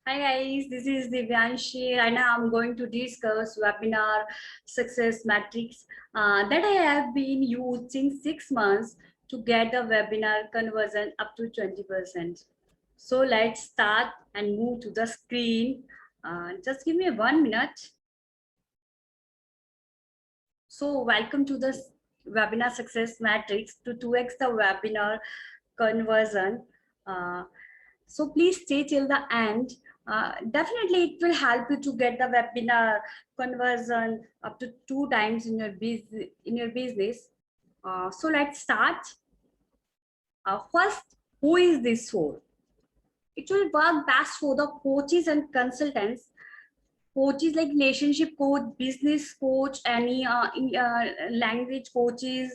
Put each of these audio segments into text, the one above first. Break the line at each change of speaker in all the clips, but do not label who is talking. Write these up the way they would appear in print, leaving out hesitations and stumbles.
Hi guys, this is Divyanshi and I'm going to discuss webinar success matrix that I have been using 6 months to get the webinar conversion up to 20%. So let's start and move to the screen. Just give me 1 minute. So welcome to the webinar success matrix to 2x the webinar conversion. Uh, so please stay till the end. Definitely it will help you to get the webinar conversion up to 2 times in your business. So let's start. First, who is this for? It will work best for the coaches and consultants. Coaches like relationship coach, business coach, any language coaches,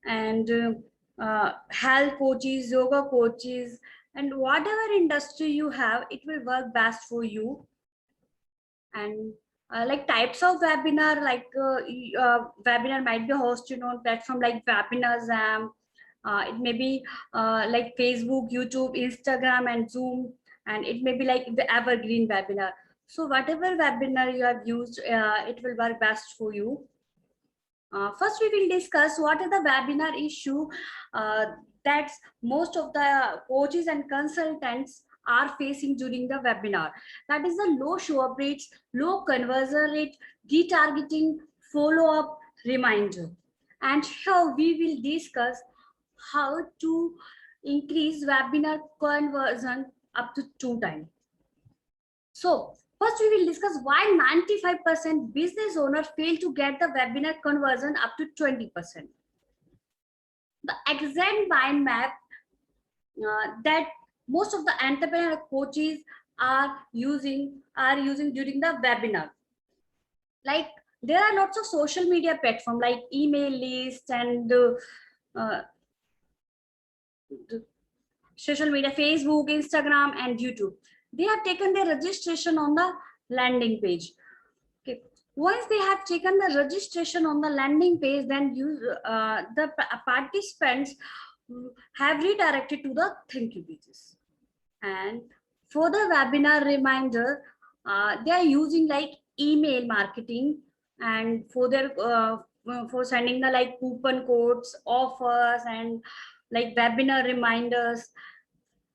and health coaches, yoga coaches, and whatever industry you have, it will work best for you. And like types of webinar, like webinar might be hosted on platform like Webinars. It may be like Facebook, YouTube, Instagram, and Zoom, and it may be like the evergreen webinar. So whatever webinar you have used, it will work best for you. First, we will discuss what is the webinar issue that most of the coaches and consultants are facing during the webinar. That is the low show up rates, low conversion rate, retargeting, follow-up, reminder. And here we will discuss how to increase webinar conversion up to 2 times. So first we will discuss why 95% business owners fail to get the webinar conversion up to 20%. The exact mind map that most of the entrepreneur coaches are using during the webinar. Like there are lots of social media platform like email list and uh, social media, Facebook, Instagram, and YouTube. They have taken their registration on the landing page. Okay. Once they have taken the registration on the landing page, then the participants have redirected to the thank you pages. And for the webinar reminder, they are using like email marketing, and for their for sending the like coupon codes, offers, and like webinar reminders,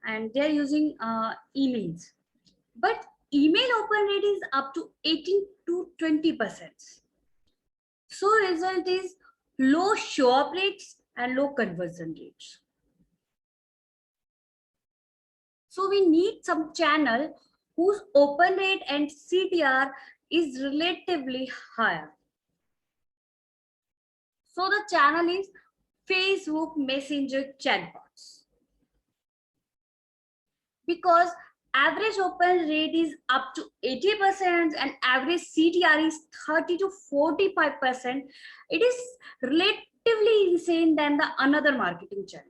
and they're using emails. But email open rate is up to 18 to 20%. So result is low show up rates and low conversion rates. So we need some channel whose open rate and CTR is relatively higher. So the channel is Facebook Messenger chatbots. Because average open rate is up to 80% and average CTR is 30 to 45%. It is relatively insane than the another marketing channel.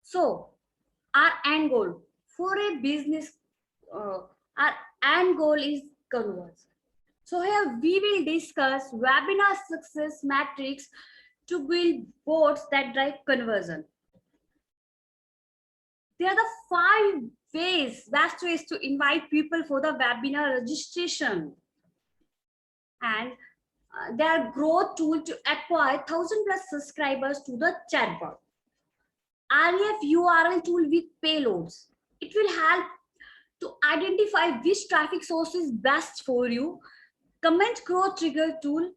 So our end goal for a business, our end goal is conversion. So here we will discuss webinar success matrix to build boards that drive conversion. There are the 5 best ways to invite people for the webinar registration. And there are growth tool to acquire 1,000+ subscribers to the chatbot. REF URL tool with payloads. It will help to identify which traffic source is best for you. Comment growth trigger tool,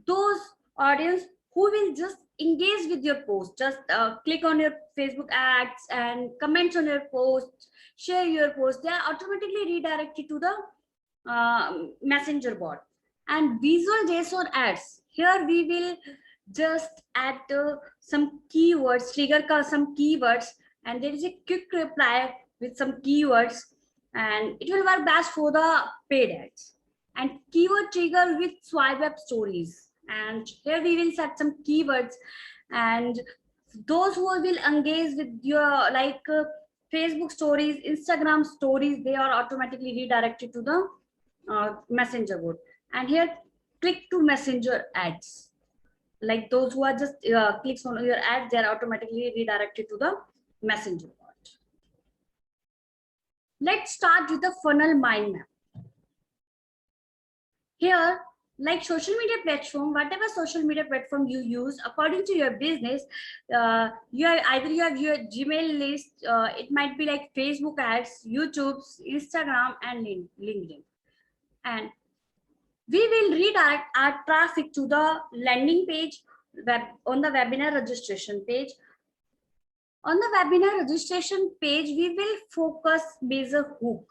those audience who will just engage with your post, just click on your Facebook ads and comment on your post, share your post, they are automatically redirected to the messenger bot. And visual JSON ads, here we will just add some keywords, trigger some keywords, and there is a quick reply with some keywords, and it will work best for the paid ads. And keyword trigger with swipe up stories, and here we will set some keywords, and those who will engage with your like Facebook stories, Instagram stories, they are automatically redirected to the messenger board. And here click to messenger ads, like those who are just clicks on your ad, they are automatically redirected to the messenger bot. Let's start with the funnel mind map. Here, like social media platform, whatever social media platform you use, according to your business, you have either you have your Gmail list, it might be like Facebook ads, YouTube, Instagram, and LinkedIn. And we will redirect our traffic to the landing page on the webinar registration page. On the webinar registration page, we will focus major hook,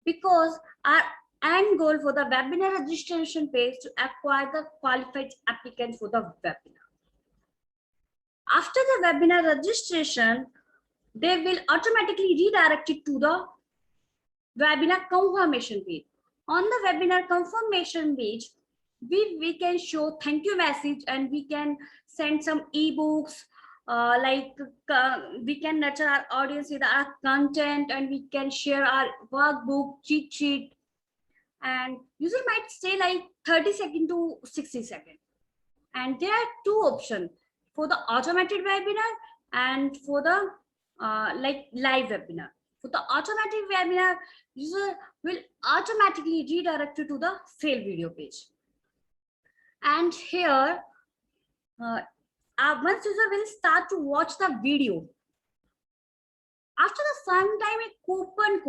because our end goal for the webinar registration page to acquire the qualified applicant for the webinar. After the webinar registration, they will automatically redirect it to the webinar confirmation page. On the webinar confirmation page, we can show thank you message, and we can send some ebooks, we can nurture our audience with our content, and we can share our workbook, cheat sheet, and user might stay like 30 seconds to 60 seconds. And there are two options for the automated webinar and for the live webinar. For the automatic webinar, user will automatically redirect you to the sale video page. And here, once user will start to watch the video, after the some time a coupon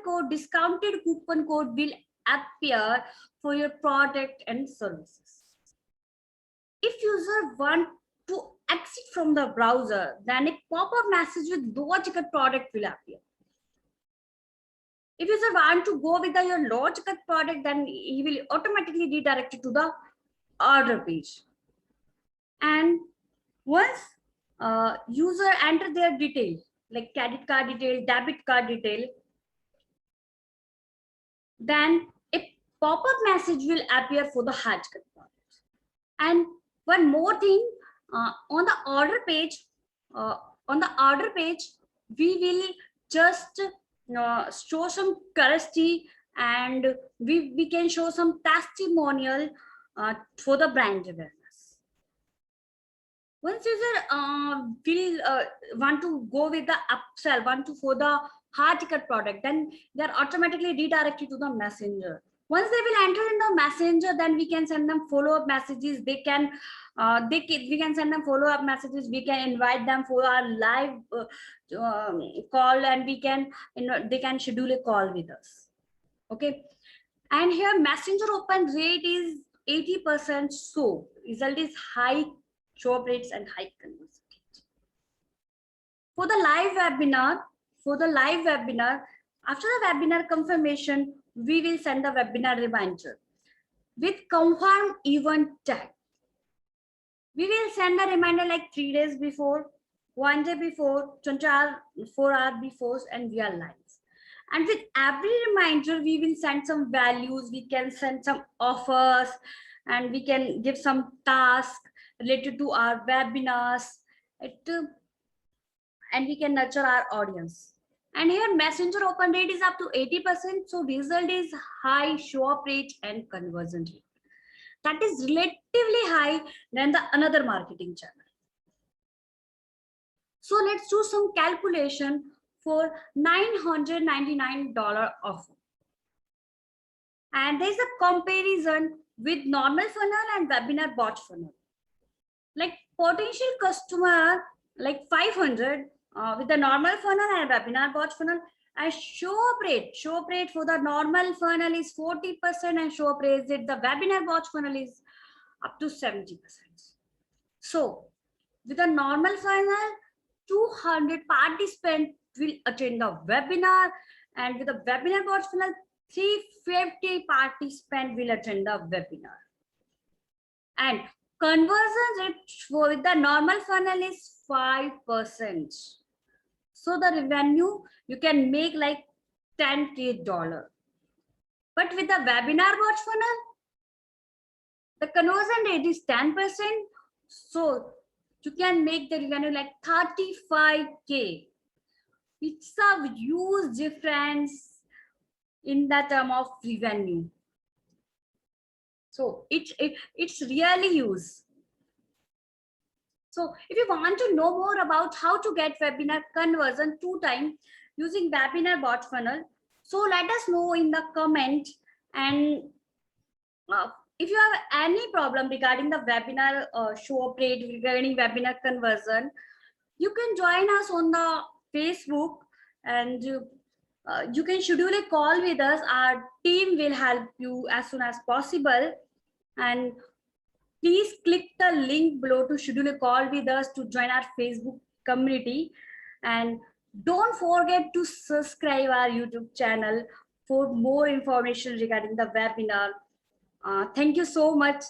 code, discounted coupon code will appear for your product and services. If user want to exit from the browser, then a pop-up message with low ticket product will appear. If user want to go with your low ticket product, then he will automatically redirect it to the order page. And once user enter their detail, like credit card detail, debit card detail, then a pop-up message will appear for the hard ticket product. And one more thing, on the order page, we will just show some curiosity, and we can show some testimonial for the brand awareness. Once user will want to go with the upsell, for the hard ticket product, then they are automatically redirected to the messenger. Once they will enter in the messenger, then we can send them follow-up messages. We can send them follow-up messages. We can invite them for our live call, and they can schedule a call with us. Okay, and here messenger open rate is 80%. So result is high show up rates and high conversion rate. For the live webinar, after the webinar confirmation, we will send the webinar reminder with confirm event tag. We will send a reminder like 3 days before, 1 day before, 24 hours before, and we are live. And with every reminder, we will send some values, we can send some offers, and we can give some tasks related to our webinars, and we can nurture our audience. And here messenger open rate is up to 80%. So result is high show up rate and conversion rate. That is relatively high than the another marketing channel. So let's do some calculation for $999 offer. And there's a comparison with normal funnel and webinar bot funnel. Like potential customer, like 500 with the normal funnel and webinar bot funnel, and show up rate for the normal funnel is 40%, and show up rate with the webinar bot funnel is up to 70%. So with the normal funnel, 200 participants will attend the webinar, and with the webinar bot funnel, 350 participants will attend the webinar. And conversion rate with the normal funnel is 5%. So the revenue you can make like $10K. But with the webinar bot funnel, the conversion rate is 10%. So you can make the revenue like 35K. It's a huge difference in the term of revenue. So it's really huge. So if you want to know more about how to get webinar conversion 2 times, using webinar bot funnel. So let us know in the comment. And if you have any problem regarding the webinar show up rate, regarding webinar conversion, you can join us on the Facebook, and you can schedule a call with us. Our team will help you as soon as possible. And please click the link below to schedule a call with us to join our Facebook community. And don't forget to subscribe our YouTube channel for more information regarding the webinar. Thank you so much.